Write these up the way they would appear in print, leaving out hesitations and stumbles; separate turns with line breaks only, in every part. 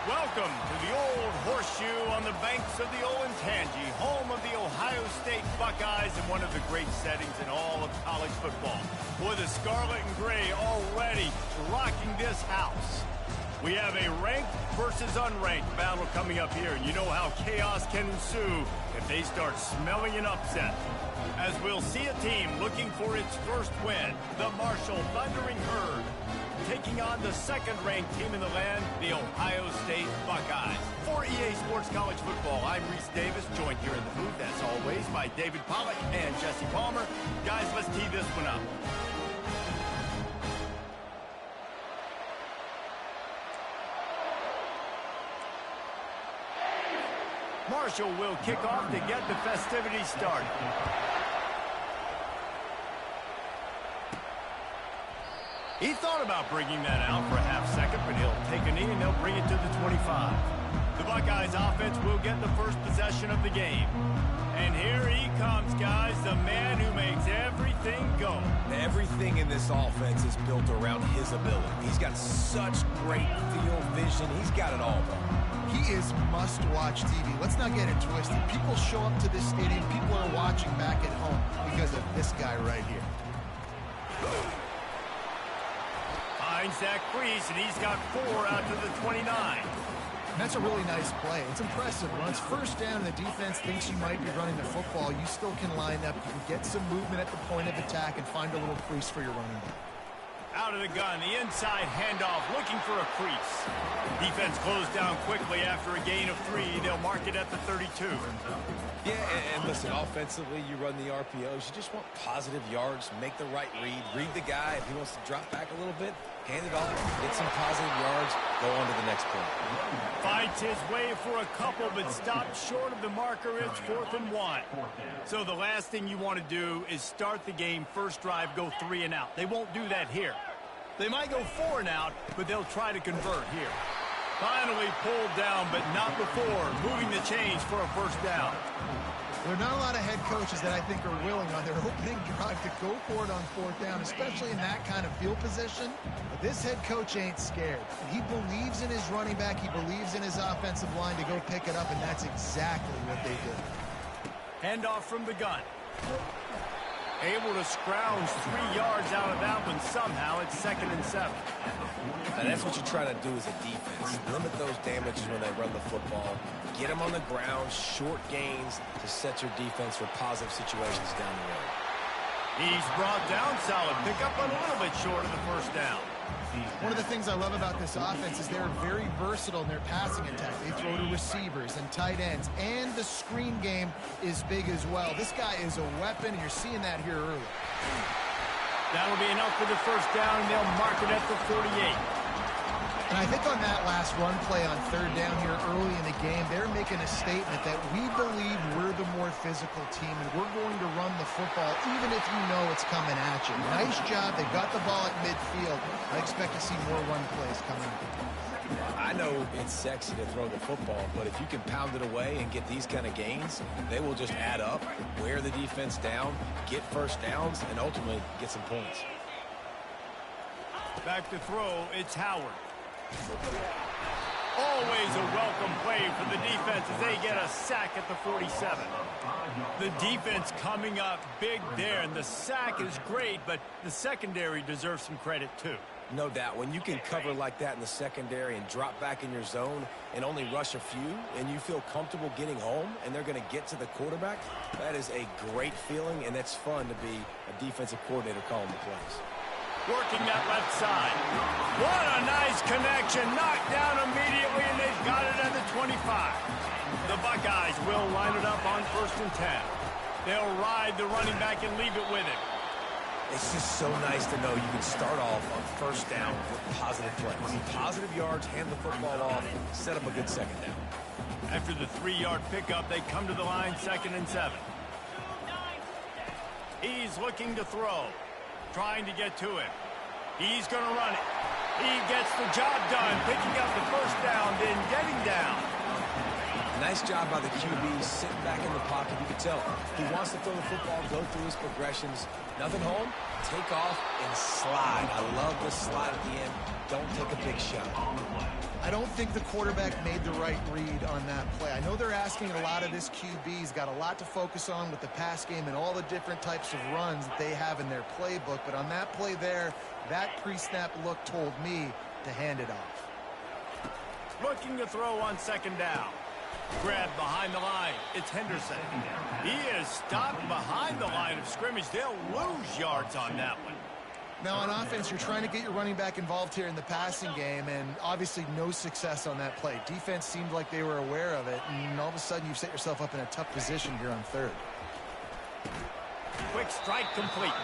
Welcome to the Old Horseshoe on the banks of the Olentangy, home of the Ohio State Buckeyes and one of the great settings in all of college football. Boy, the Scarlet and Gray already rocking this house. We have a ranked versus unranked battle coming up here, and you know how chaos can ensue if they start smelling an upset. As we'll see a team looking for its first win, the Marshall Thundering Herd, taking on the second-ranked team in the land, the Ohio State Buckeyes. For EA Sports College Football, I'm Reese Davis, joined here in the booth, as always, by David Pollack and Jesse Palmer. Guys, let's tee this one up. Marshall will kick off to get the festivities started. He thought about bringing that out for a half second, but he'll take a knee and they'll bring it to the 25. The Buckeyes offense will get the first possession of the game. And here he comes, guys, the man who makes everything go.
Everything in this offense is built around his ability. He's got such great field vision. He's got it all, bro.
He is must-watch TV. Let's not get it twisted. People show up to this stadium. People are watching back at home because of this guy right here.
Finds Zach Freeze, and he's got 4 out to the 29.
That's a really nice play. It's impressive. When it's first down and the defense thinks you might be running the football, you still can line up. You can get some movement at the point of attack and find a little crease for your running back.
Out of the gun, the inside handoff, looking for a crease. Defense closed down quickly after a gain of 3. They'll mark it at the 32.
Yeah, and listen, offensively, you run the RPOs. You just want positive yards, make the right read the guy. If he wants to drop back a little bit, hand it off, get some positive yards, go on to the next play.
Fights his way for a couple, but stopped short of the marker. It's 4th and 1. So the last thing you want to do is start the game, first drive, go 3 and out. They won't do that here. They might go 4 and out, but they'll try to convert here. Finally pulled down, but not before moving the chains for a first down.
There are not a lot of head coaches that I think are willing on their opening drive to go for it on 4th down, especially in that kind of field position. But this head coach ain't scared. He believes in his running back. He believes in his offensive line to go pick it up, and that's exactly what they did.
Handoff from the gun. Able to scrounge 3 yards out of that one somehow. It's 2nd and 7.
Now that's what you're trying to do as a defense. Limit those damages when they run the football. Get them on the ground, short gains to set your defense for positive situations down the road.
He's brought down solid. Pick up a little bit short of the first down.
One of the things I love about this offense is they're very versatile in their passing attack. They throw to receivers and tight ends, and the screen game is big as well. This guy is a weapon, and you're seeing that here early.
That'll be enough for the first down, and they'll mark it at the 48.
And I think on that last run play on 3rd down here early in the game, they're making a statement that we believe we're the more physical team, and we're going to run the football even if you know it's coming at you. Nice job. They got the ball at midfield. I expect to see more run plays coming.
I know it's sexy to throw the football, but if you can pound it away and get these kind of gains, they will just add up, wear the defense down, get first downs, and ultimately get some points.
Back to throw, it's Howard. Always a welcome play for the defense as they get a sack at the 47. The defense coming up big there, and the sack is great, but the secondary deserves some credit too.
No doubt. When you can cover like that in the secondary and drop back in your zone and only rush a few, and you feel comfortable getting home and they're going to get to the quarterback, that is a great feeling, and it's fun to be a defensive coordinator calling the plays.
Working that left side. What a nice connection. Knocked down immediately, and they've got it at the 25. The Buckeyes will line it up on 1st and 10. They'll ride the running back and leave it with him.
It's just so nice to know you can start off on 1st down with positive plays. Positive yards, hand the football off, set up a good 2nd down.
After the 3-yard pickup, they come to the line 2nd and 7. He's looking to throw. Trying to get to him. He's going to run it. He gets the job done, picking up the first down, then getting down.
Nice job by the QB, sitting back in the pocket. You can tell he wants to throw the football, go through his progressions. Nothing home, take off, and slide. I love the slide at the end. Don't take a big shot.
I don't think the quarterback made the right read on that play. I know they're asking a lot of this QB. He's got a lot to focus on with the pass game and all the different types of runs that they have in their playbook. But on that play there, that pre-snap look told me to hand it off.
Looking to throw on second down. Grab behind the line. It's Henderson. He is stopped behind the line of scrimmage. They'll lose yards on that one.
Now on offense, you're trying to get your running back involved here in the passing game, and obviously no success on that play. Defense seemed like they were aware of it, and all of a sudden you've set yourself up in a tough position here on third.
Quick strike complete.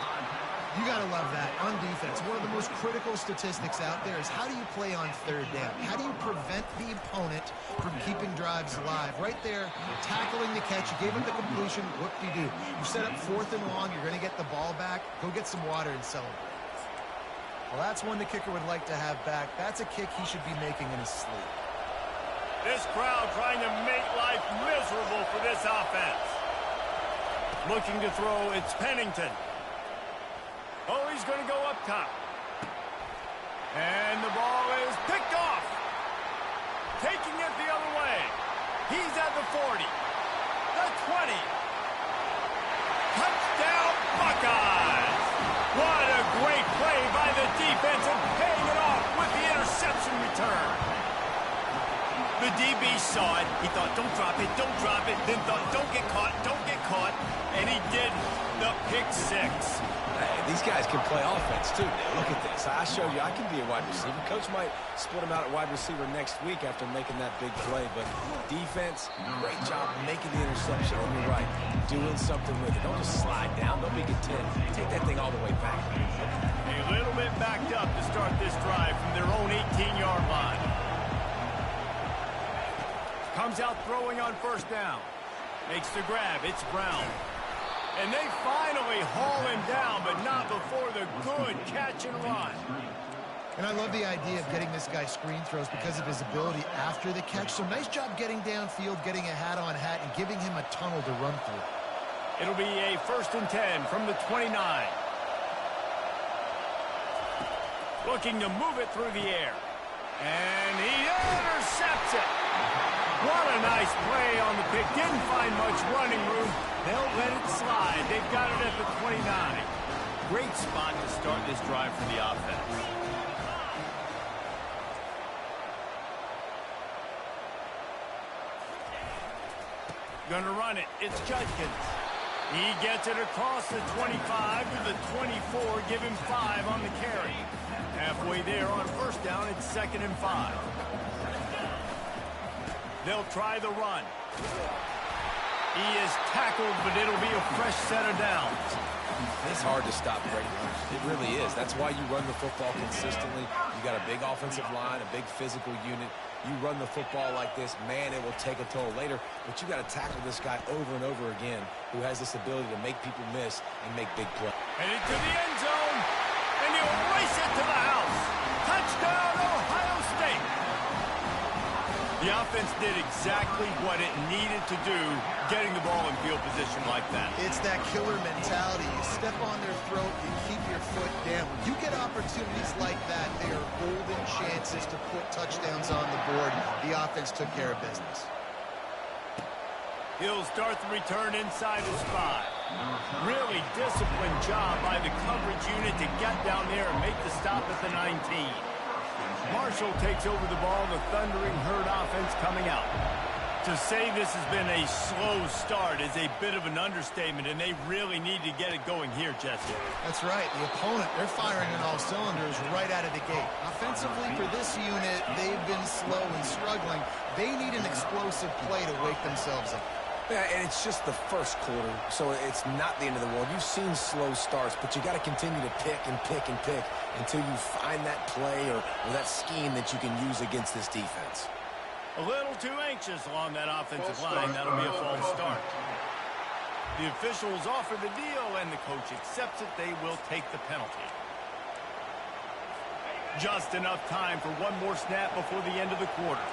You got to love that on defense. One of the most critical statistics out there is how do you play on third down? How do you prevent the opponent from keeping drives alive? Right there, tackling the catch. You gave him the completion. Whoop-de-doo. You set up 4th and long. You're going to get the ball back. Go get some water and celebrate. Well, that's one the kicker would like to have back. That's a kick he should be making in his sleep.
This crowd trying to make life miserable for this offense. Looking to throw, it's Pennington. Oh, he's going to go up top. And the ball is picked off. Taking it the other way. He's at the 40. The 20. Touchdown, Buckeyes. What a great play by the defense and paying it off with the interception return. The DB saw it. He thought, don't drop it, don't drop it. Then thought, don't get caught, don't get caught. And he did the pick 6.
Hey, these guys can play offense, too. Now, look at this. I showed you I can be a wide receiver. Coach might split him out at wide receiver next week after making that big play. But defense, great job making the interception. And you're right, doing something with it. Don't just slide down. Don't be content. Take that thing all the way back.
A little bit backed up to start this drive from their own 18-yard line. Comes out throwing on first down. Makes the grab. It's Brown. And they finally haul him down, but not before the good catch and run.
And I love the idea of getting this guy screen throws because of his ability after the catch. So nice job getting downfield, getting a hat-on-hat, and giving him a tunnel to run through.
It'll be a 1st and 10 from the 29. Looking to move it through the air. And he intercepts it. What a nice play on the pick. Didn't find much running room. They'll let it slide. They've got it at the 29. Great spot to start this drive for the offense. Gonna run it. It's Judkins. He gets it across the 25 to the 24. Give him 5 on the carry. Halfway there on first down. It's 2nd and 5. They'll try the run. He is tackled, but it'll be a fresh set of downs.
It's hard to stop great runs. It really is. That's why you run the football consistently. You got a big offensive line, a big physical unit. You run the football like this, man, it will take a toll later. But you got to tackle this guy over and over again who has this ability to make people miss and make big plays.
Headed to the end zone, and he'll race it to the house. Touchdown, Ohio State. The offense did exactly what it needed to do, getting the ball in field position like that.
It's that killer mentality. You step on their throat, you keep your foot down. When you get opportunities like that, they are golden chances to put touchdowns on the board. The offense took care of business.
He'll start the return inside his 5. Really disciplined job by the coverage unit to get down there and make the stop at the 19. Marshall takes over the ball, the Thundering Herd offense coming out. To say this has been a slow start is a bit of an understatement, and they really need to get it going here, Jesse.
That's right. The opponent, they're firing on all cylinders right out of the gate. Offensively, for this unit, they've been slow and struggling. They need an explosive play to wake themselves up.
Yeah, and it's just the first quarter, so it's not the end of the world. You've seen slow starts, but you got to continue to pick and pick and pick until you find that play or that scheme that you can use against this defense.
A little too anxious along that offensive line. That'll be a false start. The officials offer the deal, and the coach accepts it. They will take the penalty. Just enough time for one more snap before the end of the quarter.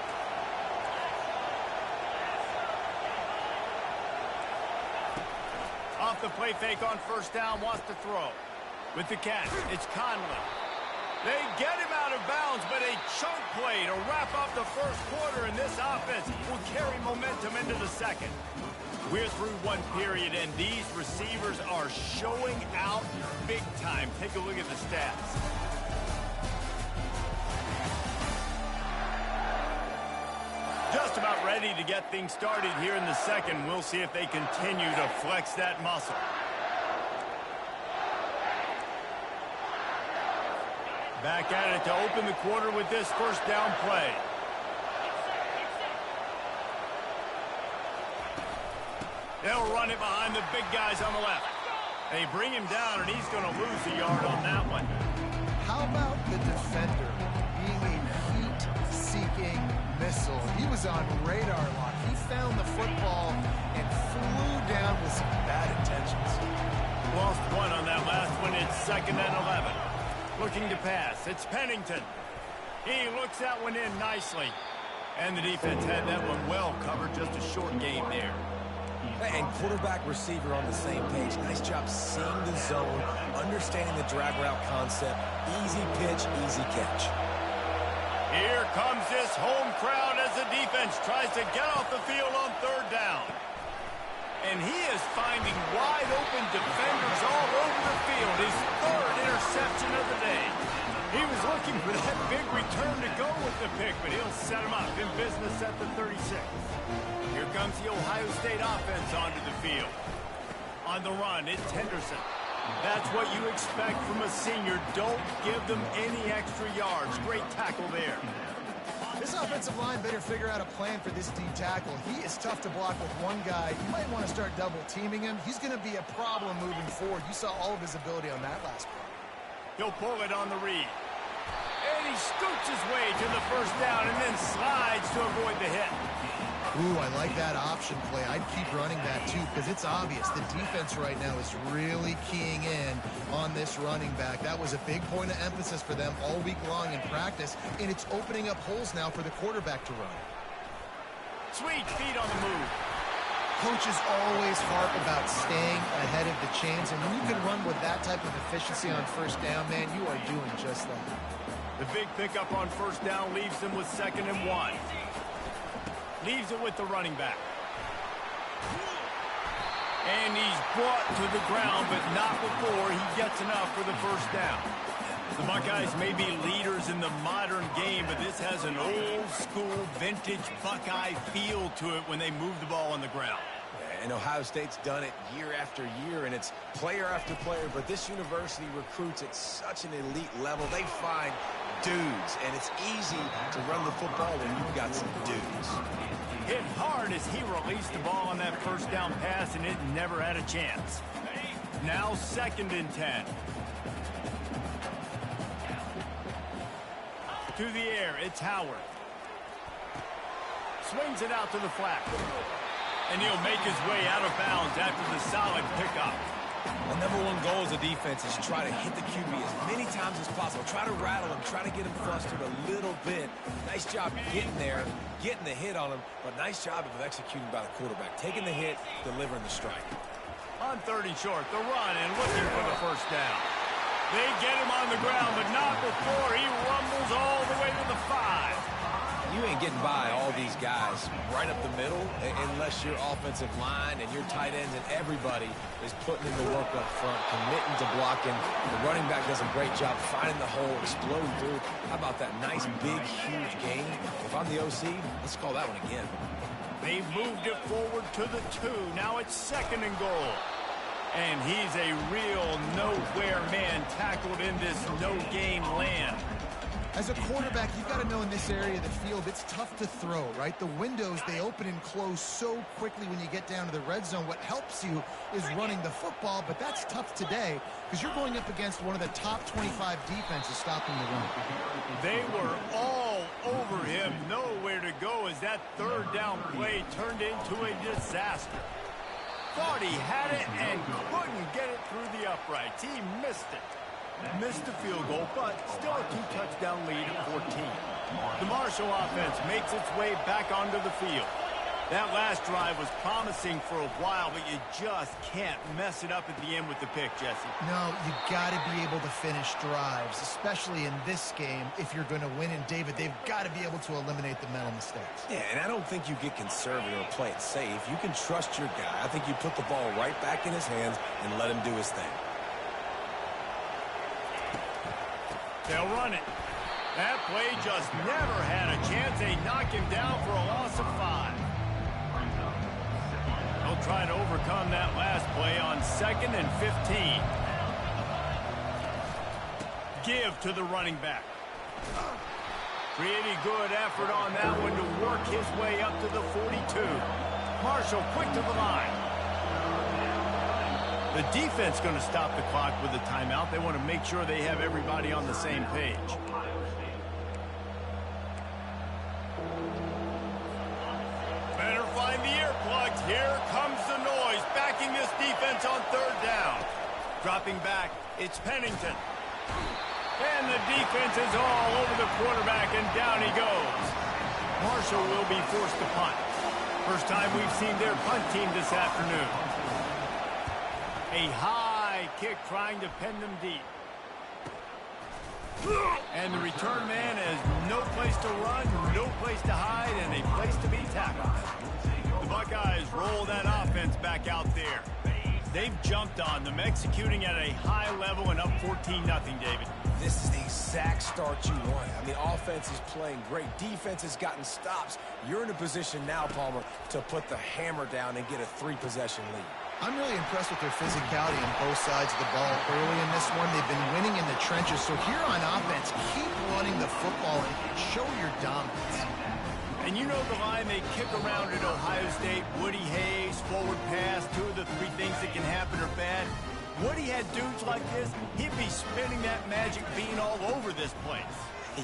off the play fake on first down, wants to throw. With the catch, it's Conley. They get him out of bounds, but a chunk play to wrap up the first quarter, and this offense will carry momentum into the second. We're through one period, and these receivers are showing out big time. Take a look at the stats. Just about ready to get things started here in the second. We'll see if they continue to flex that muscle. Back at it to open the quarter with this first down play. They'll run it behind the big guys on the left. They bring him down, and he's going to lose a yard on that one.
How about the defender being a heat-seeking missile? He was on radar lock. He found the football and flew down with some bad intentions.
Lost one on that last one. It's 2nd and 11. Looking to pass. It's Pennington. He looks that one in nicely. And the defense had that one well covered. Just a short game there.
And quarterback receiver on the same page. Nice job seeing the zone, understanding the drag route concept. Easy pitch, easy catch.
Here comes this home crowd as the defense tries to get off the field on third down. And he is finding wide open defenders all over the field. His 3rd interception of the day. He was looking for that big return to go with the pick, but he'll set him up in business at the 36. Here comes the Ohio State offense onto the field. On the run, it's Henderson. That's what you expect from a senior. Don't give them any extra yards. Great tackle there.
This offensive line better figure out a plan for this D tackle. He is tough to block with one guy. You might want to start double teaming him. He's going to be a problem moving forward. You saw all of his ability on that last play.
He'll pull it on the read. And he scoots his way to the first down and then slides to avoid the hit.
Ooh, I like that option play. I'd keep running that too because it's obvious the defense right now is really keying in on this running back. That was a big point of emphasis for them all week long in practice, and it's opening up holes now for the quarterback to run.
Sweet feet on the move.
Coaches always harp about staying ahead of the chains, and when you can run with that type of efficiency on first down, man, you are doing just that.
The big pickup on first down leaves them with 2nd and 1. Leaves it with the running back. And he's brought to the ground, but not before he gets enough for the first down. The Buckeyes may be leaders in the modern game, but this has an old-school, vintage Buckeye feel to it when they move the ball on the ground.
And Ohio State's done it year after year, and it's player after player, but this university recruits at such an elite level. They find dudes, and it's easy to run the football when you've got some dudes.
Hit hard as he released the ball on that first down pass, and it never had a chance. Now 2nd and 10. To the air, it's Howard. Swings it out to the flat. And he'll make his way out of bounds after the solid pickup.
The #1 goal as a defense is try to hit the QB as many times as possible. Try to rattle him, try to get him flustered a little bit. Nice job getting there, getting the hit on him, but nice job of executing by the quarterback. Taking the hit, delivering the strike.
On 3rd and short, the run and looking for the first down. They get him on the ground, but not before he rumbles all the way to the 5.
You ain't getting by all these guys right up the middle unless your offensive line and your tight ends and everybody is putting in the work up front, committing to blocking. The running back does a great job finding the hole, exploding through. How about that nice, big, huge gain? If I'm the OC, let's call that one again.
They've moved it forward to the 2. Now it's 2nd and goal. And he's a real nowhere man tackled in this no-game land.
As a quarterback, you've got to know in this area of the field, it's tough to throw, right? The windows, they open and close so quickly when you get down to the red zone. What helps you is running the football, but that's tough today because you're going up against one of the top 25 defenses stopping the run.
They were all over him, nowhere to go as that 3rd down play turned into a disaster. Thought he had it and couldn't get it through the uprights. He missed it. Missed the field goal, but still a 2-touchdown lead at 14. The Marshall offense makes its way back onto the field. That last drive was promising for a while, but you just can't mess it up at the end with the pick, Jesse.
No, you got to be able to finish drives, especially in this game. If you're going to win, and David, they've got to be able to eliminate the mental mistakes.
Yeah, and I don't think you get conservative or play it safe. You can trust your guy. I think you put the ball right back in his hands and let him do his thing.
They'll run it. That play just never had a chance. They knock him down for a loss of 5. They'll try to overcome that last play on 2nd and 15. Give to the running back. Pretty good effort on that one to work his way up to the 42. Marshall quick to the line. The defense going to stop the clock with a timeout. They want to make sure they have everybody on the same page. Better find the earplugs. Here comes the noise, backing this defense on 3rd down. Dropping back, it's Pennington. And the defense is all over the quarterback, and down he goes. Marshall will be forced to punt. First time we've seen their punt team this afternoon. A high kick trying to pen them deep. And the return man has no place to run, no place to hide, and a place to be tackled. The Buckeyes roll that offense back out there. They've jumped on them, executing at a high level and up 14-0, David.
This is the exact start you want. I mean, offense is playing great. Defense has gotten stops. You're in a position now, Palmer, to put the hammer down and get a 3-possession lead.
I'm really impressed with their physicality on both sides of the ball early in this one. They've been winning in the trenches. So here on offense, keep running the football and show your dominance.
And you know the line they kick around at Ohio State, Woody Hayes, forward pass, 2 of the 3 things that can happen are bad. Woody had dudes like this, he'd be spinning that magic bean all over this place.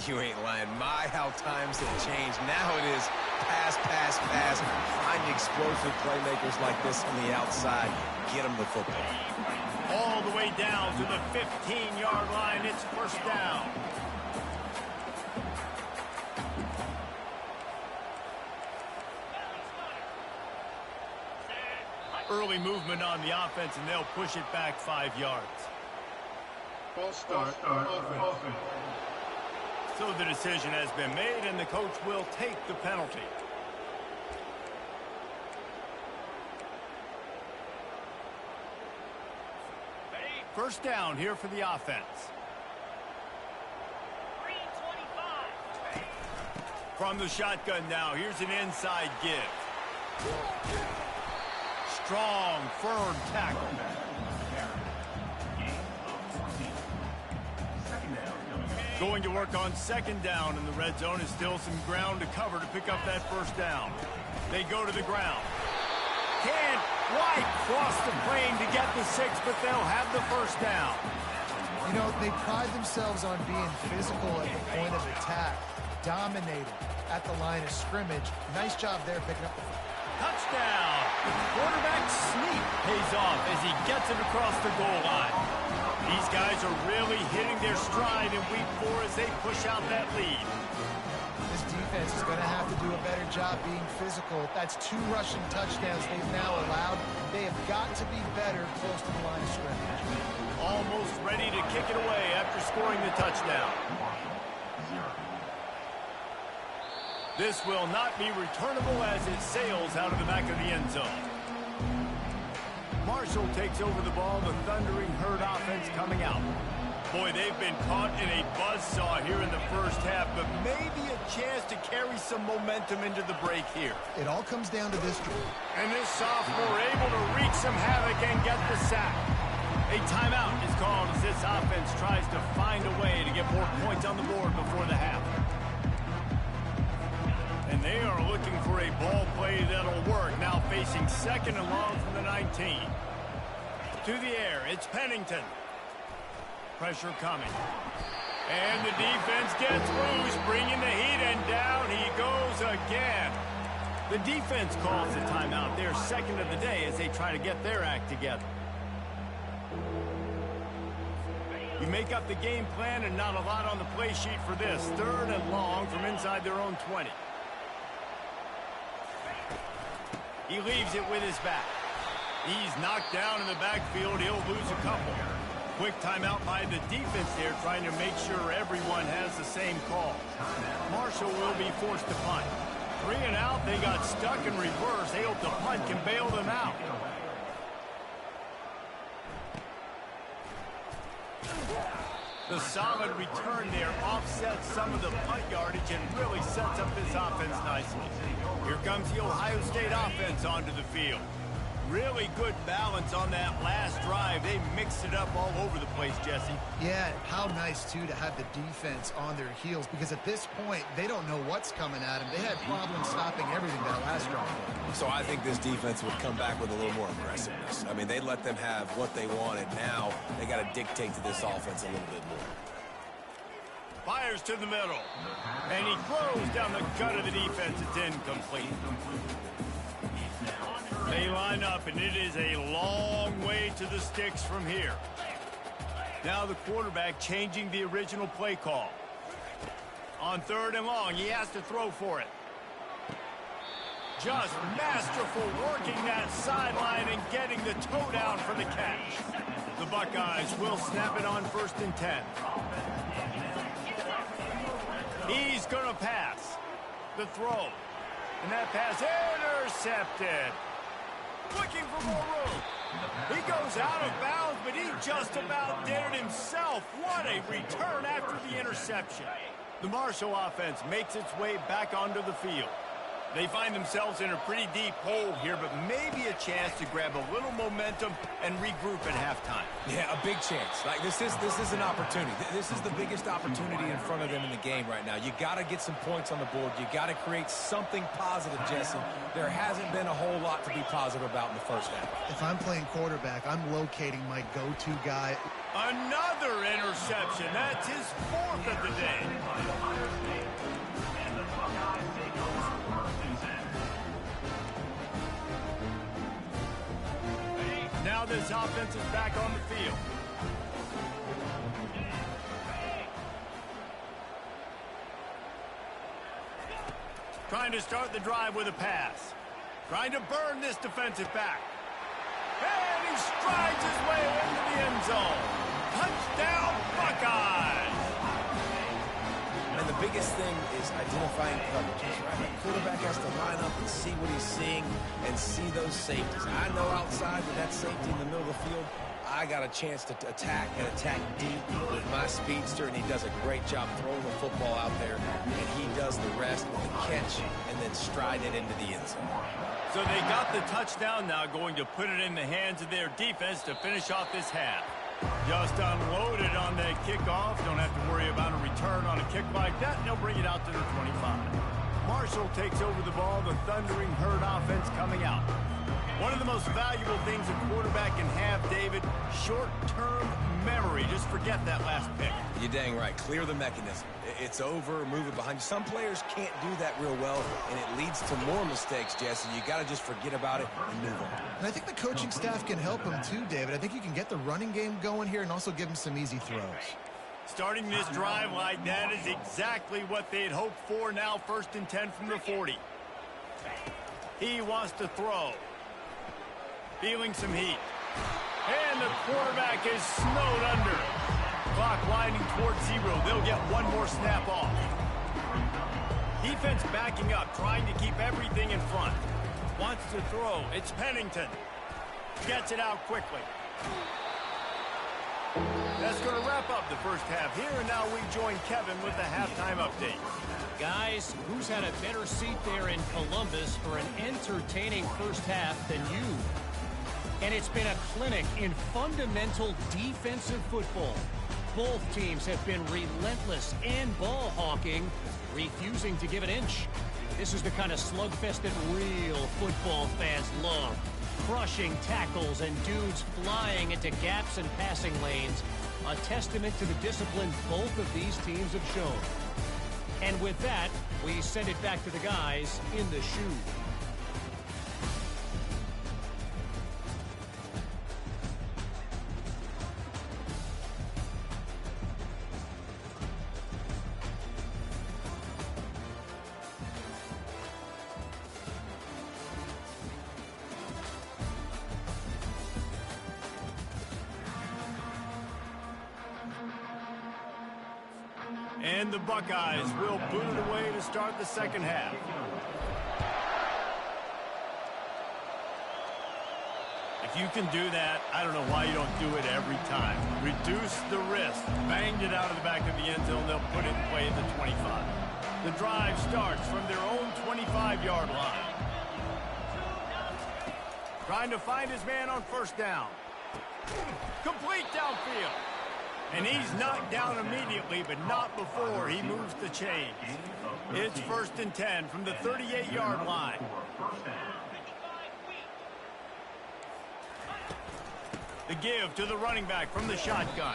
You ain't lying. My, how times have changed. Now it is pass, pass, pass. Find explosive playmakers like this on the outside. Get them the football.
All the way down to the 15-yard line. It's 1st down. Early movement on the offense, and they'll push it back 5 yards.
False start, offense.
So the decision has been made, and the coach will take the penalty. First down here for the offense. From the shotgun now, here's an inside give. Strong, firm tackle. Going to work on 2nd down, and the red zone is still some ground to cover to pick up that 1st down. They go to the ground. Can't quite cross the plane to get the 6, but they'll have the 1st down.
You know, they pride themselves on being physical at the point of attack, dominating at the line of scrimmage. Nice job there picking up the
touchdown. Quarterback sneak pays off as he gets it across the goal line. These guys are really hitting their stride in week 4 as they push out that lead.
This defense is going to have to do a better job being physical. That's 2 rushing touchdowns they've now allowed. They have got to be better close to the line of scrimmage.
Almost ready to kick it away after scoring the touchdown. This will not be returnable as it sails out of the back of the end zone. Marshall takes over the ball, the Thundering Herd offense coming out. Boy, they've been caught in a buzzsaw here in the 1st half, but maybe a chance to carry some momentum into the break here.
It all comes down to this.
And this sophomore able to wreak some havoc and get the sack. A timeout is called as this offense tries to find a way to get more points on the board before the half. And they are looking for a ball play that'll work. Now facing 2nd and long from the 19. To the air, it's Pennington. Pressure coming. And the defense gets loose, bringing the heat, and down he goes again. The defense calls the timeout, their 2nd of the day, as they try to get their act together. You make up the game plan, and not a lot on the play sheet for this. 3rd and long from inside their own 20. He leaves it with his back. He's knocked down in the backfield. He'll lose a couple. Quick timeout by the defense there, trying to make sure everyone has the same call. Marshall will be forced to punt. 3 and out. They got stuck in reverse. They hope the punt can bail them out. The solid return there offsets some of the punt yardage and really sets up this offense nicely. Here comes the Ohio State offense onto the field. Really good balance on that last drive. They mixed it up all over the place, Jesse.
Yeah, how nice, too, to have the defense on their heels, because at this point, they don't know what's coming at them. They had problems stopping everything that last drive.
So I think this defense would come back with a little more aggressiveness. I mean, they let them have what they wanted. Now they got to dictate to this offense a little bit more.
Fires to the middle. And he throws down the gut of the defense. It's incomplete. They line up, and it is a long way to the sticks from here. Now the quarterback changing the original play call. On 3rd and long, he has to throw for it. Just masterful working that sideline and getting the toe down for the catch. The Buckeyes will snap it on 1st and 10. He's going to pass. The throw. And that pass intercepted. Looking for more room. He goes out of bounds, but he just about did it himself. What a return after the interception. The Marshall offense makes its way back onto the field. They find themselves in a pretty deep hole here, but maybe a chance to grab a little momentum and regroup at halftime.
Yeah, a big chance. Like this is an opportunity. This is the biggest opportunity in front of them in the game right now. You got to get some points on the board. You got to create something positive, Jesse. There hasn't been a whole lot to be positive about in the first half.
If I'm playing quarterback, I'm locating my go-to guy.
Another interception. That's his 4th of the day. Now this offense is back on the field. Trying to start the drive with a pass. Trying to burn this defensive back. And he strides his way into the end zone. Touchdown, Buckeyes!
And the biggest thing is identifying coverages, right? The quarterback has to line up and see what he's seeing and see those safeties. I know outside with that safety in the middle of the field, I got a chance to attack and attack deep with my speedster, and he does a great job throwing the football out there, and he does the rest with the catch and then stride it into the end zone.
So they got the touchdown now, going to put it in the hands of their defense to finish off this half. Just unloaded on that kickoff. Don't have to worry about a return on a kick like that, and they'll bring it out to the 25. Marshall takes over the ball, the Thundering Herd offense coming out. One of the most valuable things a quarterback can have, David, short-term memory. Just forget that last pick.
You're dang right. Clear the mechanism. It's over, move it behind you. Some players can't do that real well, and it leads to more mistakes, Jesse. You got to just forget about it and move on.
And I think the coaching staff can help him too, David. I think you can get the running game going here and also give him some easy throws.
Starting this drive like that is exactly what they'd hoped for. Now 1st and 10 from the 40. He wants to throw. Feeling some heat. And the quarterback is snowed under. Clock winding towards 0. They'll get one more snap off. Defense backing up, trying to keep everything in front. Wants to throw. It's Pennington. Gets it out quickly. That's going to wrap up the first half here, and now we join Kevin with the halftime update.
Guys, who's had a better seat there in Columbus for an entertaining first half than you? And it's been a clinic in fundamental defensive football. Both teams have been relentless and ball hawking, refusing to give an inch. This is the kind of slugfest that real football fans love. Crushing tackles and dudes flying into gaps and passing lanes. A testament to the discipline both of these teams have shown. And with that, we send it back to the guys in the shoe.
And the Buckeyes will boot it away to start the second half. If you can do that, I don't know why you don't do it every time. Reduce the risk. Banged it out of the back of the end zone. They'll put it in play at the 25. The drive starts from their own 25-yard line. Trying to find his man on first down. Complete downfield. And he's knocked down immediately, but not before he moves the chains. It's 1st and 10 from the 38-yard line. The give to the running back from the shotgun.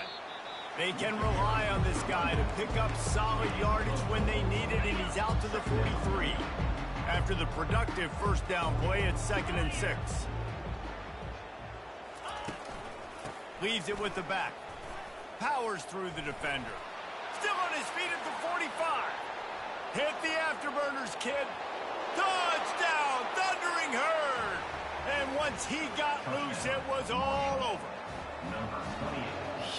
They can rely on this guy to pick up solid yardage when they need it, and he's out to the 43. After the productive first down play, it's 2nd and 6. Leaves it with the back. Powers through the defender. Still on his feet at the 45. Hit the afterburners, kid. Touchdown, Thundering Herd. And once he got loose, it was all over.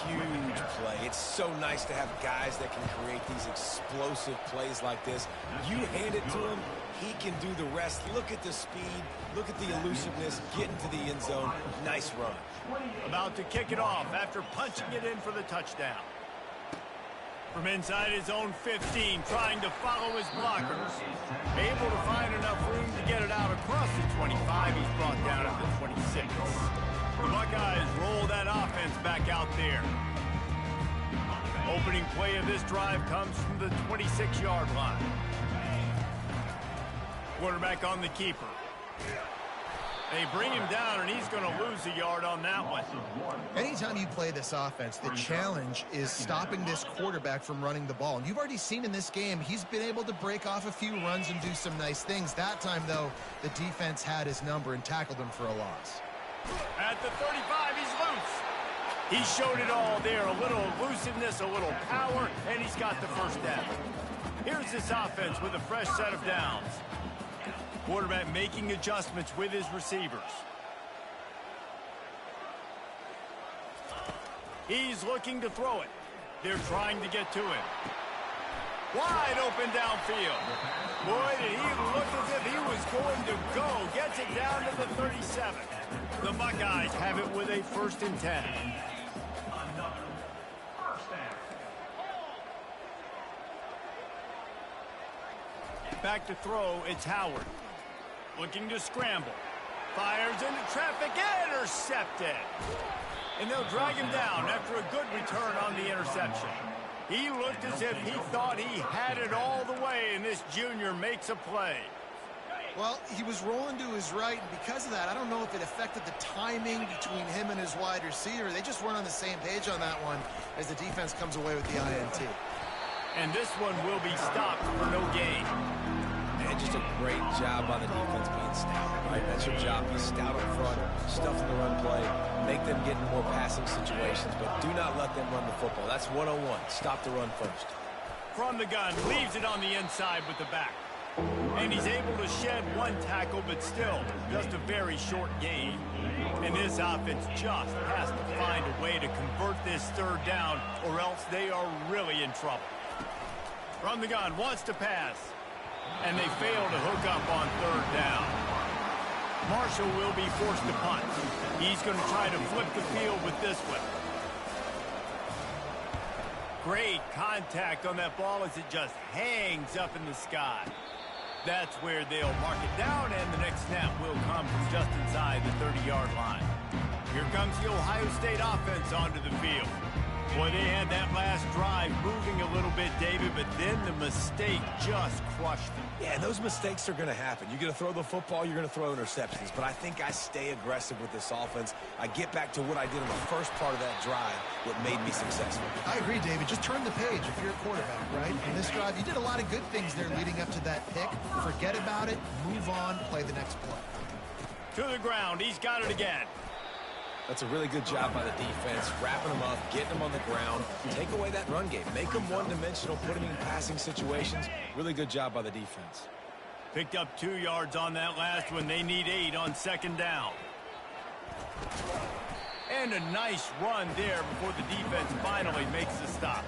Huge play. It's so nice to have guys that can create these explosive plays like this. You hand it to him, he can do the rest. Look at the speed. Look at the elusiveness. Get into the end zone. Nice run.
About to kick it off after punching it in for the touchdown. From inside his own 15, trying to follow his blockers. Able to find enough room to get it out across the 25. He's brought down at the 26. The Buckeyes roll that offense back out there. Opening play of this drive comes from the 26-yard line. Quarterback on the keeper. They bring him down, and he's going to lose a yard on that one.
Anytime you play this offense, the challenge is stopping this quarterback from running the ball. And you've already seen in this game, he's been able to break off a few runs and do some nice things. That time, though, the defense had his number and tackled him for a loss.
At the 35, he's loose. He showed it all there. A little elusiveness, a little power, and he's got the first down. Here's this offense with a fresh set of downs. Quarterback making adjustments with his receivers. He's looking to throw it. They're trying to get to him. Wide open downfield. Boy, did he look as if he was going to go. Gets it down to the 37. The Buckeyes have it with a 1st and 10. Back to throw, it's Howard. Looking to scramble. Fires into traffic, intercepted. And they'll drag him down after a good return on the interception. He looked as if he thought he had it all the way, and this junior makes a play.
Well, he was rolling to his right, and because of that, I don't know if it affected the timing between him and his wide receiver. They just weren't on the same page on that one as the defense comes away with the INT.
And this one will be stopped for no gain.
And just a great job by the defense being stout, right? That's your job. Be stout up front, stuff in the run play, make them get in more passing situations, but do not let them run the football. That's 101. Stop the run first.
From the gun, leaves it on the inside with the back. And he's able to shed one tackle, but still just a very short gain. And this offense just has to find a way to convert this 3rd down, or else they are really in trouble. From the gun, wants to pass. And they fail to hook up on 3rd down. Marshall will be forced to punt. He's going to try to flip the field with this one. Great contact on that ball as it just hangs up in the sky. That's where they'll mark it down, and the next snap will come from just inside the 30-yard line. Here comes the Ohio State offense onto the field. Boy, they had that last drive moving a little bit, David, but then the mistake just crushed them.
Yeah, those mistakes are going to happen. You're going to throw the football, you're going to throw interceptions. But I think I stay aggressive with this offense. I get back to what I did in the first part of that drive, what made me successful.
I agree, David. Just turn the page if you're a quarterback, right? In this drive, you did a lot of good things there leading up to that pick. Forget about it, move on, play the next play.
To the ground, he's got it again.
That's a really good job by the defense, wrapping them up, getting them on the ground. Take away that run game. Make them one-dimensional, put them in passing situations. Really good job by the defense.
Picked up 2 yards on that last one. They need 8 on 2nd down. And a nice run there before the defense finally makes the stop.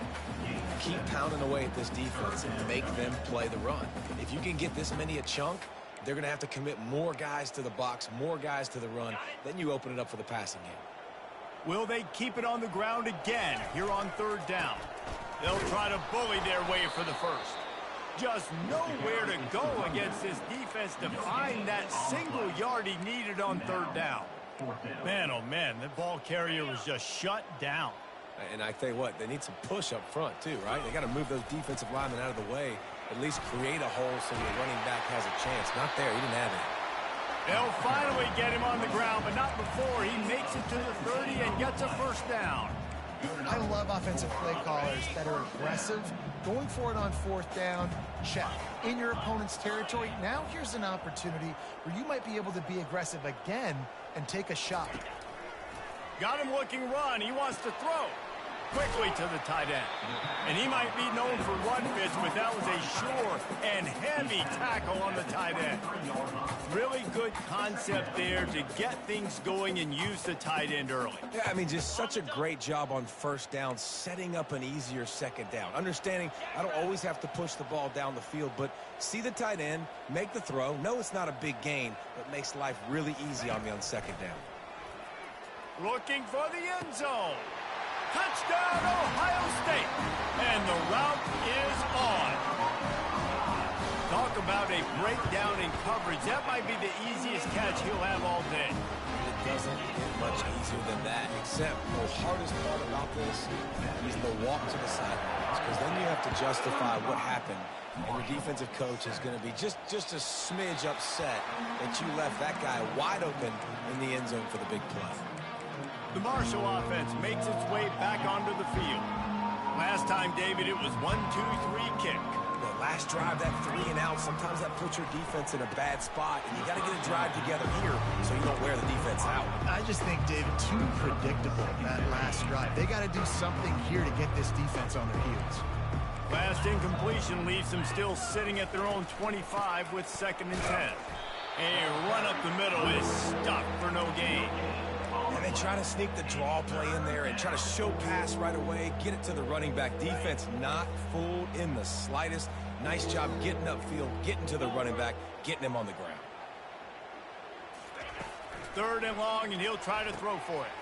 keep pounding away at this defense and make them play the run. If you can get this many a chunk, they're going to have to commit more guys to the box, more guys to the run. Then you open it up for the passing game.
Will they keep it on the ground again here on 3rd down? They'll try to bully their way for the first. Just nowhere to go against this defense to find that single yard he needed on 3rd down. Man, oh man, the ball carrier was just shut down.
And I tell you what, they need some push up front too, right? They got to move those defensive linemen out of the way, at least create a hole so your running back has a chance. Not there, he didn't have it.
They'll finally get him on the ground, but not before he makes it to the 30 and gets a first down.
I love offensive play callers that are aggressive. Going for it on 4th down, check. In your opponent's territory, now here's an opportunity where you might be able to be aggressive again and take a shot.
Got him looking run. He wants to throw. Quickly to the tight end. And he might be known for one pitch, but that was a sure and heavy tackle on the tight end. Really good concept there to get things going and use the tight end early.
Yeah, I mean, just such a great job on 1st down, setting up an easier 2nd down. Understanding I don't always have to push the ball down the field, but see the tight end, make the throw. No, it's not a big gain, but makes life really easy on me on 2nd down.
Looking for the end zone. Touchdown, Ohio State. And the route is on. Talk about a breakdown in coverage. That might be the easiest catch he'll have all day.
It doesn't get much easier than that, except the hardest part about this is the walk to the sidelines, because then you have to justify what happened, and your defensive coach is going to be just a smidge upset that you left that guy wide open in the end zone for the big play.
The Marshall offense makes its way back onto the field. Last time, David, it was 1-2-3 kick.
The last drive, that 3 and out, sometimes that puts your defense in a bad spot, and you got to get a drive together here so you don't wear the defense out.
I just think, David, too predictable, that last drive. They got to do something here to get this defense on their heels.
Last incompletion leaves them still sitting at their own 25 with 2nd and 10. A run up the middle is stuck for no gain.
And they try to sneak the draw play in there and try to show pass right away, get it to the running back. Defense not fooled in the slightest. Nice job getting upfield, getting to the running back, getting him on the ground.
3rd and long, and he'll try to throw for it.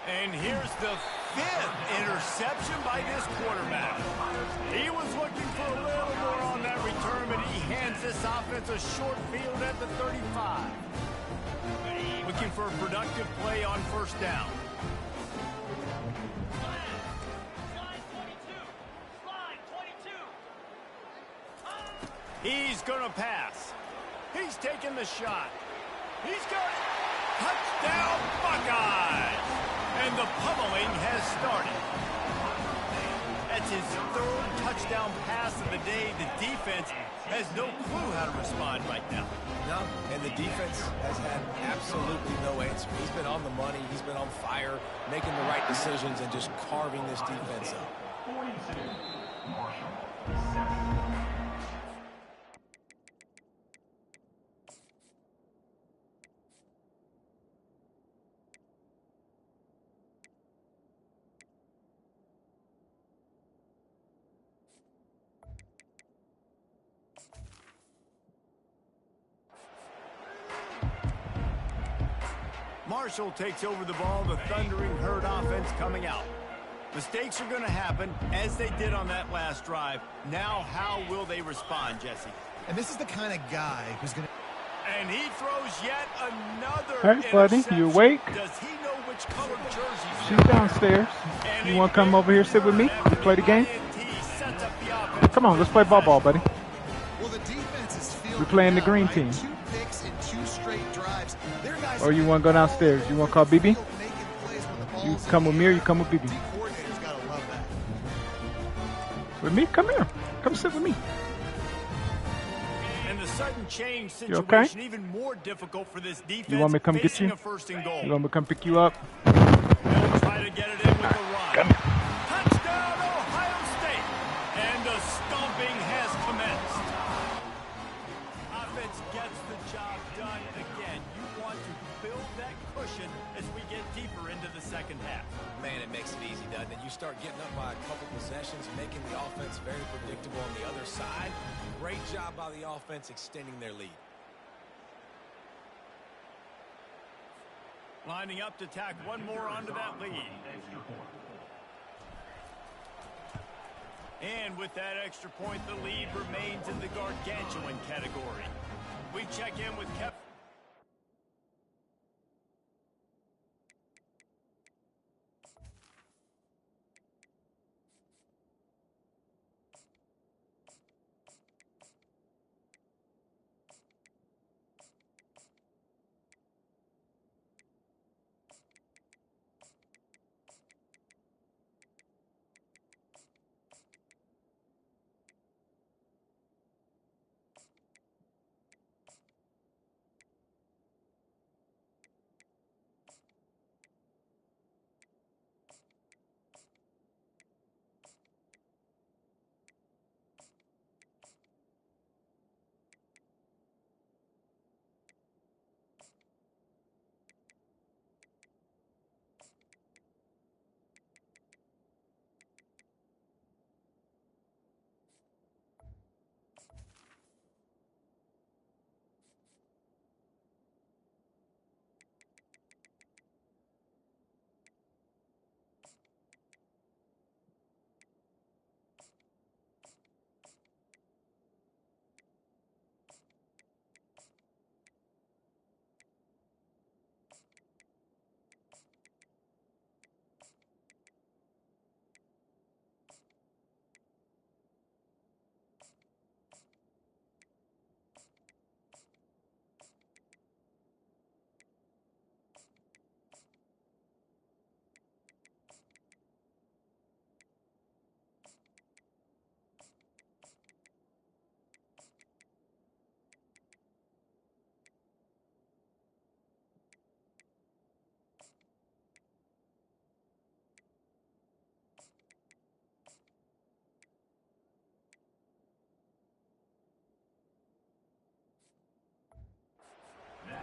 And here's the 5th interception by this quarterback. He was looking for a little more on that return, but he hands this offense a short field at the 35. Looking for a productive play on 1st down. He's going to pass. He's taking the shot. He's got it. Touchdown, Buckeyes! And the pummeling has started. That's his 3rd touchdown pass of the day. The defense has no clue how to respond right now.
No, and the defense has had absolutely no answer. He's been on the money. He's been on fire, making the right decisions and just carving this defense up.
46, Marshall.
Marshall takes over the ball, the Thundering Herd offense coming out. Mistakes are going to happen, as they did on that last drive. Now, how will they respond, Jesse?
And this is the kind of guy who's going to...
And he throws yet another
Hey, buddy, you awake?
Does he know which color jersey?
She's downstairs. You want to come over here, sit with me, and play the game? Come on, let's play ball, buddy.
Well, the defense is feeling
We're playing the green
right?
team.
2 picks in 2 straight drives. Their guys
Or you want to go downstairs? You want to call BB?
making plays when the
You
ball's
come
in
with
the
me or
air.
you come with BB?
D coordinators gotta love that.
With me? Come here. Come sit with me.
And the sudden change
You
situation
okay?
even more difficult for this defense.
You want me to come get
facing
you?
a 1st and goal.
You want me to come pick you up?
They'll try to get it in with the run.
Come here.
Touchdown, Ohio State. And the stomping has commenced. Offense gets the job done again. You want to build that cushion as we get deeper into the second half.
Man, it makes it easy, doesn't it? You start getting up by a couple possessions, making the offense very predictable on the other side. Great job by the offense extending their lead.
Lining up to tack one more onto that lead. And with that extra point, the lead remains in the gargantuan category. We check in with Kevin.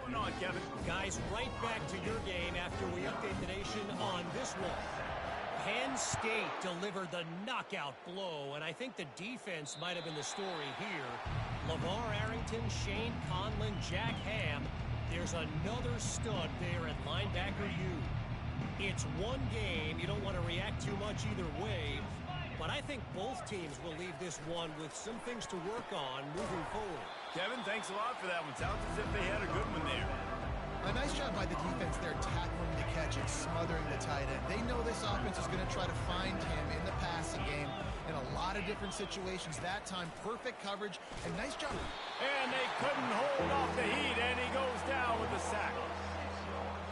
Going on, Kevin.
Guys, right back to your game after we update the nation on this one. Penn State delivered the knockout blow, and I think the defense might have been the story here. LeVar Arrington, Shane Conlon, Jack Ham. There's another stud there at linebacker U. It's one game. You don't want to react too much either way, but I think both teams will leave this one with some things to work on moving forward.
Kevin, thanks a lot for that one. Sounds as if they had a good one there.
A nice job by the defense there, tackling the catch and smothering the tight end. They know this offense is going to try to find him in the passing game in a lot of different situations. That time, perfect coverage and nice job.
And they couldn't hold off the heat, and he goes down with a sack.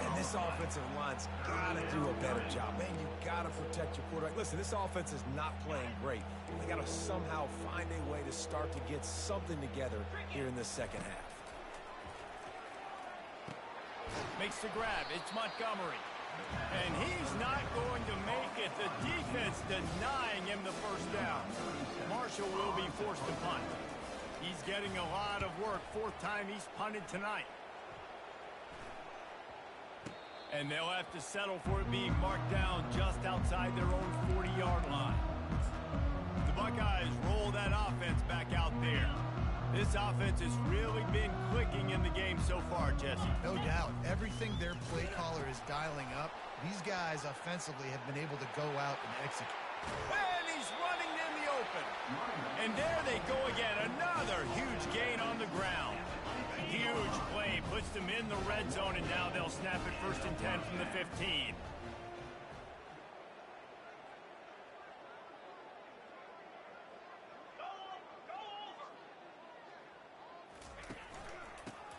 And this offensive line's got to do a better job. Man, you got to protect your quarterback. Listen, this offense is not playing great. They got to somehow find a way to start to get something together here in the second half.
Makes the grab. It's Montgomery. And he's not going to make it. The defense denying him the first down. Marshall will be forced to punt. He's getting a lot of work. Fourth time he's punted tonight. And they'll have to settle for it being marked down just outside their own 40-yard line. The Buckeyes roll that offense back out there. This offense has really been clicking in the game so far, Jesse.
No doubt. Everything their play caller is dialing up, these guys offensively have been able to go out and execute.
And he's running in the open. And there they go again. Another huge gain on the ground. Huge play puts them in the red zone, and now they'll snap it 1st and 10 from the 15.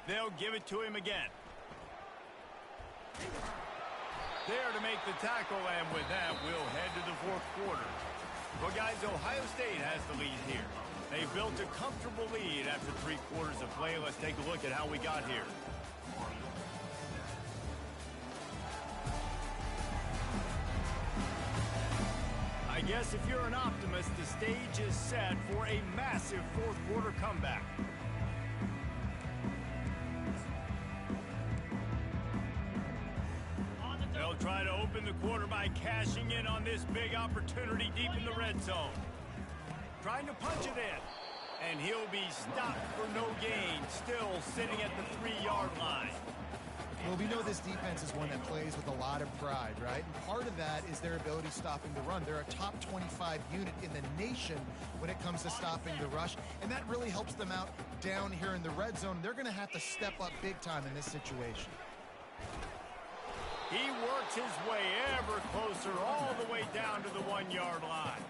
They'll give it to him again. There to make the tackle, and with that, we'll head to the fourth quarter. Well, guys, Ohio State has the lead here. They built a comfortable lead after 3 quarters of play. Let's take a look at how we got here. I guess if you're an optimist, the stage is set for a massive fourth quarter comeback. try to open the quarter by cashing in on this big opportunity deep in the red zone. Trying to punch it in. And he'll be stopped for no gain, still sitting at the 3-yard line.
Well, we know this defense is one that plays with a lot of pride, right? And part of that is their ability stopping the run. They're a top 25 unit in the nation when it comes to stopping the rush, and that really helps them out down here in the red zone. They're going to have to step up big time in this situation.
He works his way ever closer all the way down to the 1-yard line.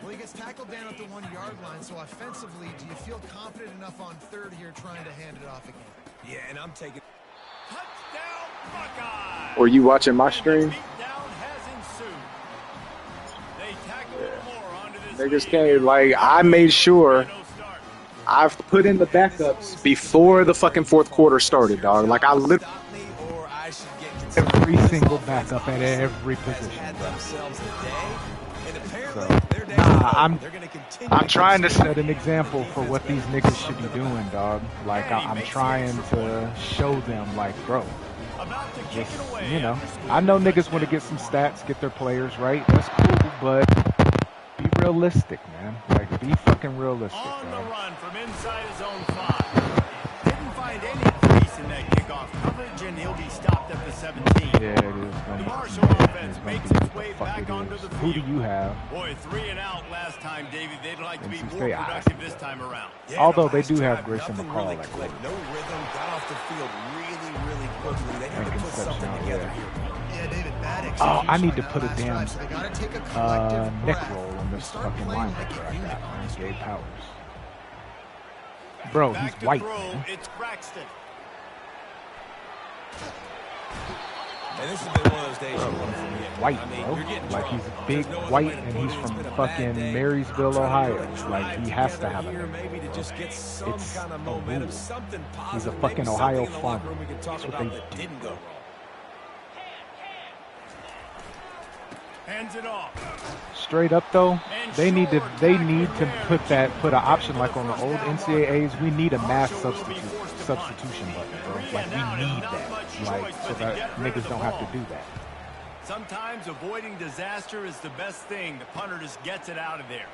Well, he gets tackled down at the 1-yard line, so offensively, do you feel confident enough on third here trying to hand it off again?
Yeah, and I'm taking...
Touchdown, Buckeyes!
Were you watching my stream?
Beatdown has ensued. They tackle more onto this
Niggas
lead.
came, like, I made sure I've put in the backups before the fucking fourth quarter started, dog. Like, I literally...
Stop me or I should get
Every single backup at every position.
had themselves a day, and apparently
So,
their day they're going to continue.
I'm trying to set an example for what these niggas should be doing, dog. Like, I'm trying to show them, like, bro,
About to kick
just,
it away.
you know, I know niggas want to get some stats, get their players right. That's cool, but be realistic, man. Like, be fucking realistic,
On the
bro.
run from inside his own 5. Didn't find any crease in that kickoff coverage, and he'll be stopped at the 17.
Yeah, it is.
The Marshall offense makes its way back onto the
Who do
field.
you have?
Boy, 3 and out last time, David. They'd like to be
NC
more
State,
productive this time around.
Yeah,
Although
the
they
last
do have
drive,
Grayson
nothing
McCall
really
at
clicked.
quarterback.
No rhythm, got off the field really quickly. They had to put something
Concepcion,
together
yeah.
here.
Yeah, David, bad
Oh,
execution
I need
on
to
that
put a
last
damn
drive, so they gotta take a collective
neck
breath.
roll on this
Start
fucking
playing like
linebacker
a
I
unit,
got, man.
honestly.
Gabe Powers. Bro, he's
Back to
white,
throw,
man.
it's Braxton.
And this has been one of those days you want to forget.
White,
I mean,
bro.
you're getting
Like,
drunk.
he's big,
There's no other
white,
way to
and
put
he's
it. It's
from
been a bad
fucking
day.
Marysville,
Trying to
Ohio.
put a drive
Like, he has to
together
have
here,
it.
maybe to just get some
It's
kind of
a
momentum,
rule.
something
He's a
positive,
fucking
maybe
Ohio
something in the locker
farmer.
room we can talk
That's what
about
they
that
do.
didn't go wrong.
Hands it off.
Straight up though, they need to put an option like on the old NCAAs. We need a mass substitution button, bro. Like, we need that, like, so that niggas don't have to do that.
Sometimes avoiding disaster is the best thing. The punter just gets it out of there.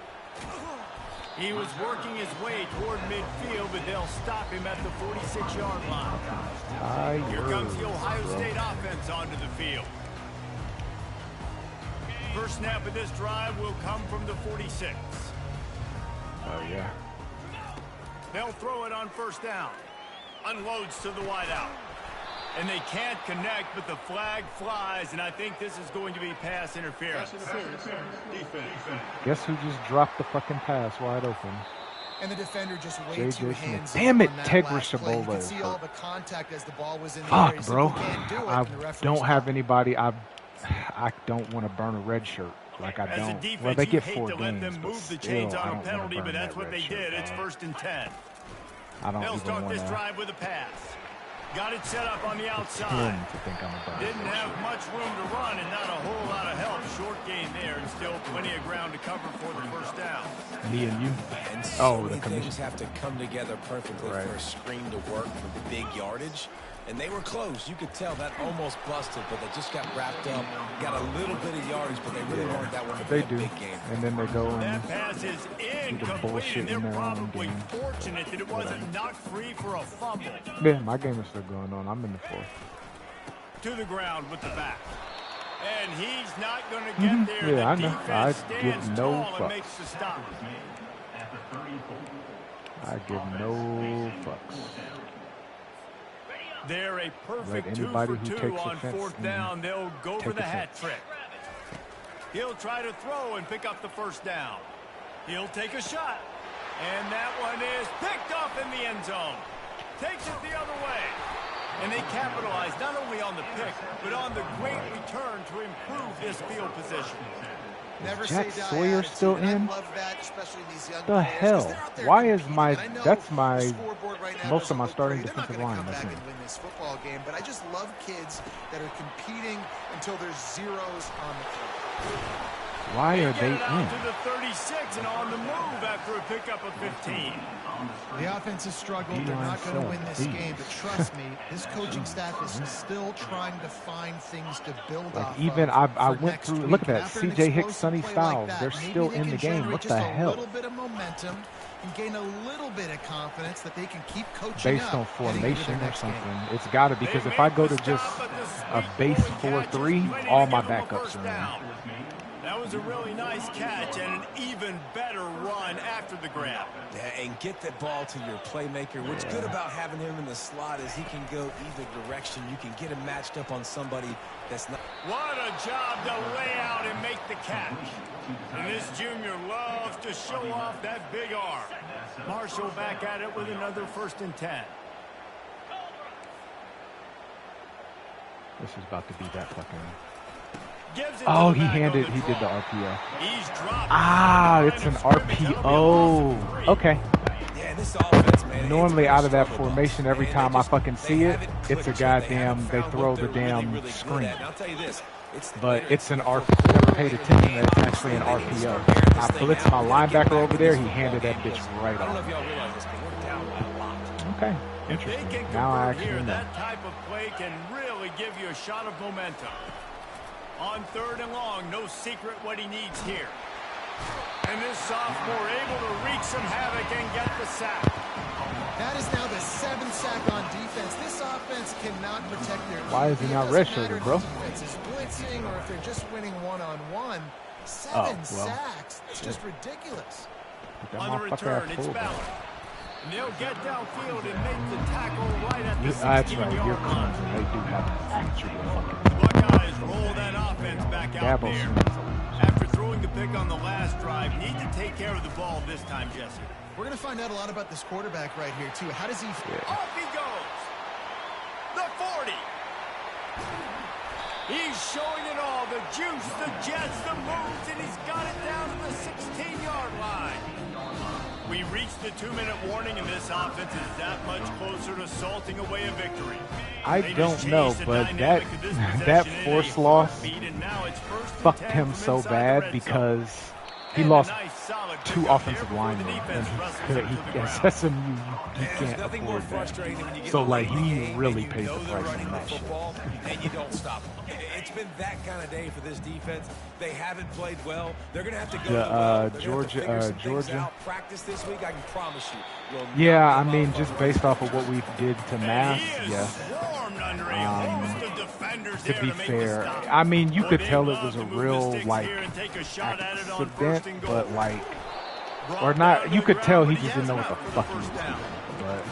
He was working his way toward midfield, but they'll stop him at the 46-yard line. Here comes the Ohio State offense onto the field. First snap of this drive will come from the 46.
Oh yeah.
They'll throw it on first down. Unloads to the wideout. And they can't connect, but the flag flies, and I think this is going to be pass interference.
Defense.
Guess who just dropped the fucking pass wide open?
And the defender just way
J.J.
too
Smith.
hands
Damn
up
it,
on that
Tegra
last play. You
Shabola
could
is
see all
hurt.
the contact as the ball was in the air.
Fuck,
He
bro.
simply can't do it,
I
and the referee
don't have
stopped.
anybody. I don't want to burn a red shirt. Like, I
As a
don't.
defense,
Well, they
you
get
hate
4
to let
games,
them
but
move the
still,
chains
I
on a
don't wanna
penalty,
burn
but that's
that
what
red
they
shirt,
did. It's
dog.
1st and 10.
I don't
They'll
even
start
want
this
to
drive with a pass. Got it set up on the
pretend
outside.
to think I'm a burn
Didn't
red
have
shirt.
much room to run and not a whole lot of help. Short gain there and still plenty of ground to cover for the first down.
Me and you.
And
Oh,
so
the
many
commission.
things have to come together perfectly
Right.
for a screen to work with the big yardage. And they were close. You could tell that almost busted, but they just got wrapped up. Got a little bit of yardage, but they really wanted that one to be
They
a
do.
big game.
And then they go and
That pass is incomplete,
bullshit
and they're
in their own
probably
game.
fortunate that it wasn't knocked free for a fumble.
yeah, my game is still going on. I'm in the 4th.
To the ground with the back. And he's not going to get there.
Yeah, I
The
know.
defense
I give
stands
no
tall and
fucks.
makes the stop.
I give no fucks.
They're a perfect
Let
2
anybody
for
who
2
takes
on
offense
4th down. They'll go for
take
the hat
offense.
trick. He'll try to throw and pick up the first down. He'll take a shot. And that one is picked off in the end zone. Takes it the other way. And they capitalize not only on the pick, but on the great return to improve this field position.
Never
Jack
say die
Sawyer
attitude,
still
and I
in?
love that, especially these young
The
players, 'cause
hell?
they're out there
Why is
competing.
my-
And I know
that's my-
the scoreboard right now
most
doesn't
of my
look
starting
great. They're not
defensive
gonna
line,
come
that's
back
me.
and win this football game, but I just love kids that are competing until there's zeros on the field.
Why are they
Get it out
in?
to the 36 and on the move after a pickup of 15.
The offense has struggled. They're not going to win this game, but trust me, this coaching staff is still trying to find things to build off
Even
of
I
for
went
next
through.
week.
Look at that.
After an
CJ Hicks,
explosive
Sonny
play
Styles.
like
They're
that, maybe
still
they
in
can
the game.
generate
What
just
the
a
hell?
little bit of momentum and gain a little bit of confidence that they can keep coaching
Based
up
on
heading into
formation
the
or
next game.
something. It's got to, because if I go to just a base 4-3, all my backups are in.
That was a really nice catch and an even better run after the grab.
Yeah, and get that ball to your playmaker. What's good about having him in the slot is he can go either direction. You can get him matched up on somebody that's not.
What a job to lay out and make the catch. And this junior loves to show off that big arm. Marshall back at it with another 1st and 10.
This is about to be that fucking.
Gives it
Oh,
to the
he
back on
handed.
the
He did the
draw.
RPO.
He's dropped
Ah,
behind the
it's an
line of scrimmage. That'll be a loss of
RPO.
3.
Okay.
Yeah, this offense, man.
Normally,
it's
out of that
struggle bus,
formation, every
man.
time
They
I fucking
just-
see
they
it,
haven't
it's a
clicked yet.
goddamn. They
haven't
throw
found
the
what they're really,
damn
really good
screen.
at. And I'll tell you this, it's
But it's an RPO. Never paid attention that it's actually an RPO. I blitzed my linebacker over there. He handed that bitch right
I don't know
off.
if y'all realize this, but we're down by a lot.
Okay.
If they
Interesting.
can
Now I
convert here,
actually know.
that type of play can really give you a shot of momentum. On 3rd and long, no secret what he needs here. And this sophomore able to wreak some havoc and get the sack.
That is now the 7th sack on defense. This offense cannot protect their lead.
Why is he
It
not
doesn't
redshirted,
matter if
bro?
the defense is blitzing or if they're just winning one-on-one.
Oh,
Seven
well.
sacks. It's just ridiculous.
Put that
On the
motherfucker
return,
at
it's
fullback.
Ballard. And they'll get downfield and make the tackle right at the
That's right. You're
16-yard line.
clumsy. They do have an actual fucking.
Buckeyes roll that offense back out
Dabo
there.
Sweeney's a loser.
After throwing the pick on the last drive, need to take care of the ball this time, Jesse.
We're going to find out a lot about this quarterback right here, too. How does he...
Off he goes. The 40. He's showing it all. The juice, the jets, the moves, and he's got it down to the 16-yard line. We reached the 2-minute warning, and this offense is that much closer to salting away a victory.
I
They
don't
just
know,
changed the
but
dynamic of this
that
possession in
forced
a
loss
heartbeat, and now it's 1st and
fucked
10
him
from
so
inside the
bad
red zone.
because he
And a
lost
nice, solid
2
pickup
offensive
there before the
linemen,
defense
and
wrestles
he
him to the ground.
as SMU, you
There's
can't
nothing more
afford that.
frustrating than when you get
So,
late
like,
in the
he
game
really
and
paid
you know
the
they're
price
running
on
the
that shit.
football and you don't stop them. It's been that kind of day for this defense. They haven't played well. They're going to have to go to the well. They're gonna have to figure some things
Georgia.
out. Practice this week, I can promise you. will not
Yeah, I
be a
mean,
motherfucker
just based off of what we did to
And
Mass,
he is
yeah.
swarmed under a host of defenders
To
there
be
make the
fair,
stop.
I mean, you
Boy,
could
they
tell it
love
was
to
a
move the
real,
sticks
like,
here and take a shot at it on
accident,
1st and goal.
but, like,
Brought
or
down
not,
to
you
the
could tell
ground,
he
but
just didn't know what
has
the
enough
fuck
for
he
the
was
first
doing.
down.
But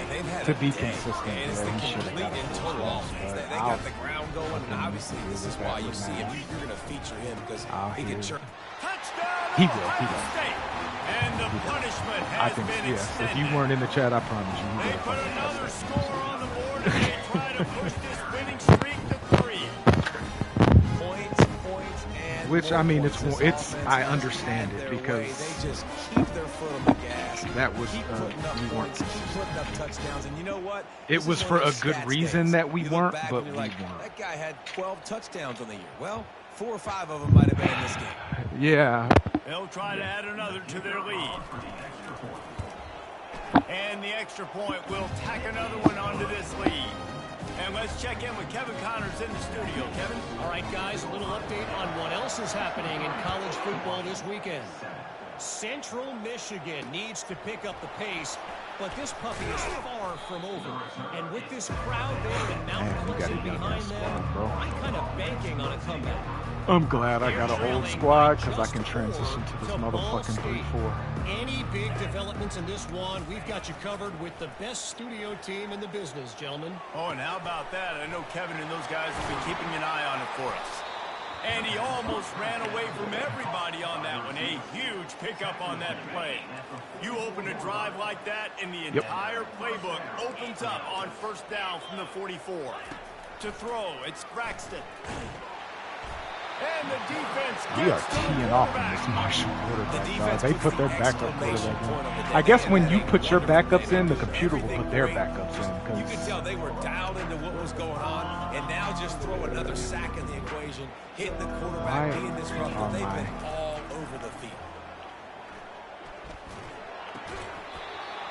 They've had
to
a
be
day,
consistent,
and it's
yeah,
the
he should have
complete
got a
and
first
total
down.
offense.
But
They
I'll-
got the ground going, and obviously this is why you see him. You're going to feature him because he can churn.
Touchdown,
He will, he
Ohio
will.
State. And the punishment
I
has
think,
been
yeah. If
extended.
you weren't in the chat, I promise you, he
They
would
put
have
another score on the board and they try to push this winning streak to 3.
Points, and
Which,
more
I mean,
points.
it's-
This offense
I
has
understand
had
it
their
because
way. They just keep their foot on the gas.
That was,
keep putting up
we weren't
points, keep putting up touchdowns, and you know what?
It
This
was
is
for
one of
a
those
good
stats
reason
days.
that we
You look
weren't,
back
but
and you're
we
like,
weren't.
that guy had 12 touchdowns on the year. Well, 4 or 5 of them might have been in this game.
Yeah.
They'll try to add another to their lead. And the extra point will tack another one onto this lead. And let's check in with Kevin Connors in the studio. Kevin?
All right, guys, a little update on what else is happening in college football this weekend. Central Michigan needs to pick up the pace, but this puppy is far from over. And with this crowd there and Mount
Man, you gotta
Pleasant
be in that
behind them,
squad, bro.
I'm kind of banking on a comeback.
I'm glad I got
They're
an old
trailing
squad
by
because I
just
can
4
transition to this
to Ball
motherfucking
State.
3-4.
Any big developments in this one, we've got you covered with the best studio team in the business, gentlemen.
Oh, and how about that? I know Kevin and those guys will be keeping an eye on it for us. And he almost ran away from everybody on that one. A huge pickup on that play. You open a drive like that, and the entire playbook opens up on 1st down from the 44. To throw, it's Braxton. And the defense
We are
gets to the
teeing off in
quarterback.
this Marshall quarterback.
defense
They
was
put
the
their backup
exclamation
quarterback
point of the
in.
day.
I guess
They
when
had
you
that
put your
game.
backups in, the
They
computer will
everything
put their
great.
backups in.
You could
'Cause
tell they were dialed into what was going on, and now just throw another sack in the equation, hitting the quarterback, being disruptive. They've been all over the field.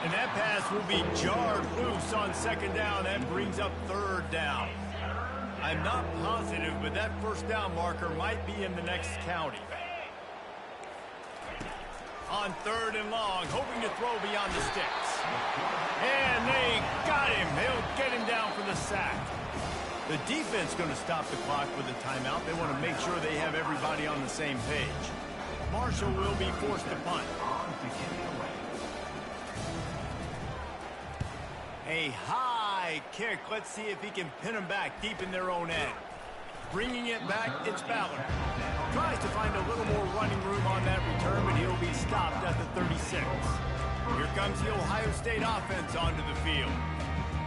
And that pass will be jarred loose on second down. That brings up third down. I'm not positive, but that first down marker might be in the next county. On third and long, hoping to throw beyond the sticks. And they got him. They'll get him down for the sack. The defense going to stop the clock with a timeout. They want to make sure they have everybody on the same page. Marshall will be forced to punt. A high kick. Let's see if he can pin them back deep in their own end. Bringing it back, it's Ballard. Tries to find a little more running room on that return, but he'll be stopped at the 36. Here comes the Ohio State offense onto the field.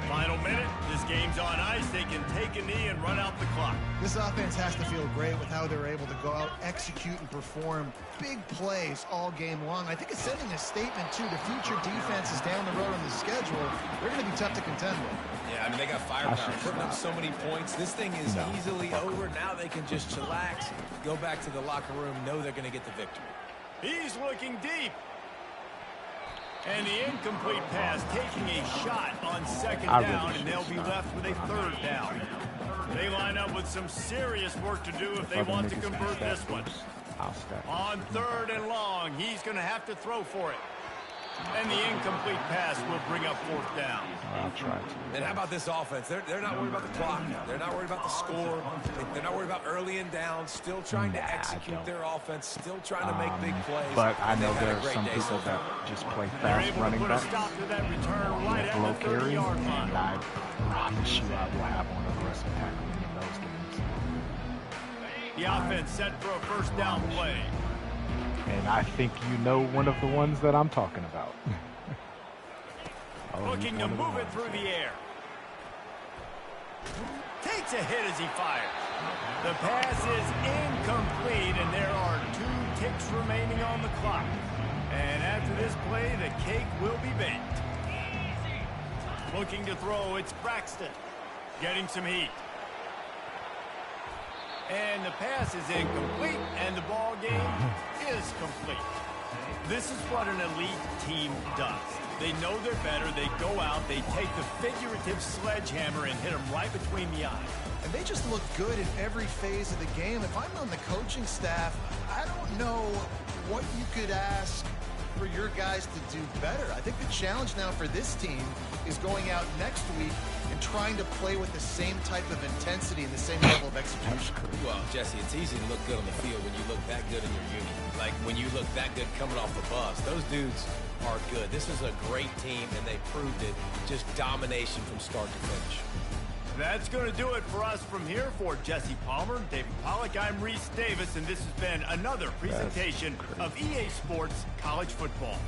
Final minute, this game's on ice. They can take a knee and run out the clock.
This offense has to feel great with how they're able to go out, execute, and perform big plays all game long. I think it's sending a statement to the future defenses down the road on the schedule. They're going to be tough to contend with.
Yeah, I mean, they got firepower, putting up so many points. This thing is easily over. Now they can just chillax, go back to the locker room, know they're going to get the victory.
He's looking deep. And the incomplete pass taking a shot on second down, and they'll be left with a third down. They line up with some serious work to do if they want to convert this one. On third and long, he's going to have to throw for it. And the incomplete pass will bring up fourth down.
I'll try to.
And how about this offense? They're not worried about the clock. They're not worried about the score. They're not worried about early and down. Still trying to execute their offense. Still trying to make big plays.
But I know
They've had
there
a
are
great
some
day
people
so far.
that just play
They're
fast
able to
running
put a
back.
stop to that return right at
Blow
the
carry,
30-yard
and
line.
I promise you I will have one aggressive tackling in those games.
The offense set for a first down play.
And I think you know one of the ones that I'm talking about.
Looking to move it through the air. Takes a hit as he fires. The pass is incomplete, and there are 2 ticks remaining on the clock. And after this play, the cake will be baked. Looking to throw, it's Braxton. Getting some heat. And the pass is incomplete, and the ball game is complete. This is what an elite team does. They know they're better. They go out. They take the figurative sledgehammer and hit them right between the eyes.
And they just look good in every phase of the game. If I'm on the coaching staff, I don't know what you could ask for your guys to do better. I think the challenge now for this team is going out next week and trying to play with the same type of intensity and the same level of execution.
Well, Jesse, it's easy to look good on the field when you look that good in your unit. Like when you look that good coming off the bus. Those dudes are good. This is a great team, and they proved it. Just domination from start to finish.
That's going to do it for us from here. For Jesse Palmer, David Pollack, I'm Reese Davis, and this has been another presentation of EA Sports College Football.